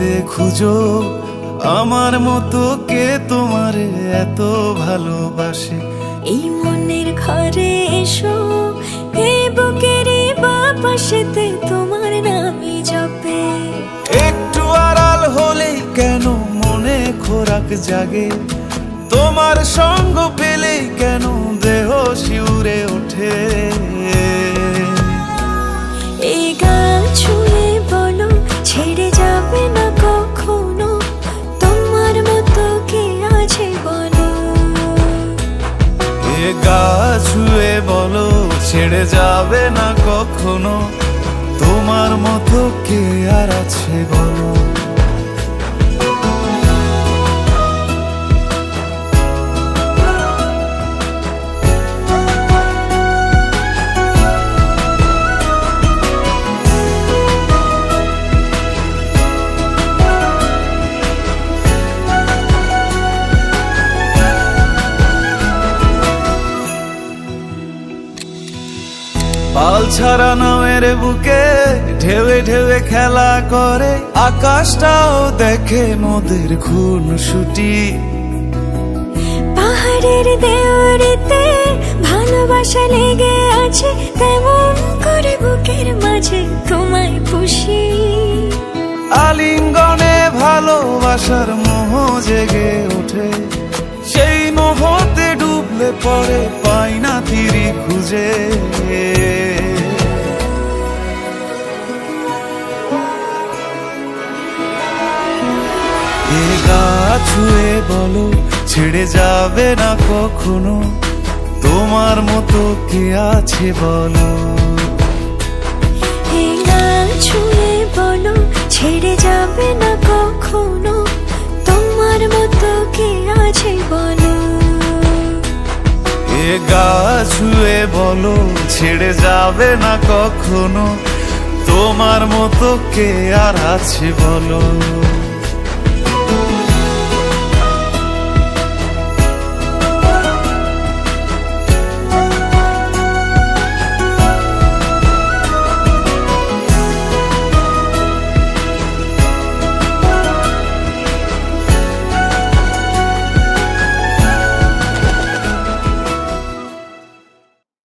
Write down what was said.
পৃথিবীতে খুঁজো আমার মতো কে তোমারে এত ভালোবাসে। এই মনের ঘরে এসো, এই বুকেরই বাপাশেতে তোমার নামই জপে। একটু আড়াল হলেই কেন মনে খোরাক জাগে, তোমার সঙ্গ পেলেই কেন দেহ শিউরে ওঠে। এই গান ছুঁয়ে বলো ছেড়ে যাবে না কখনো, তোমার মতো কে আছে বলো। এ গা ছুঁয়ে বলো ছেড়ে যাবে না কখনো, তোমার মতো কে আর আছে বলো। পাল ছাড়া নামের বুকে ঢেউে ঢেউে খেলা করে, আকাশটাও দেখে নদের খুনসুটি। পাহাড়ের দেওয়ারিতে ভালোবাসা লেগে আছে, তেমন করে বুকের মাঝে তোমায় পুষি। আলিঙ্গনে ভালোবাসার মোহ জেগে ওঠে, সেই মোহতে ডুবলে পড়ে পাই না তীরি খুঁজে। এ গা ছুঁয়ে বলো ছেড়ে যাবে না কখনো, তোমার মতো কে আছে বলো। এ গা ছুঁয়ে বলো ছেড়ে যাবে না কখনো, তোমার মতো কে আছে বলো। এ গা ছুঁয়ে বলো ছেড়ে যাবে না কখনো, তোমার মতো কে আর আছে বলো।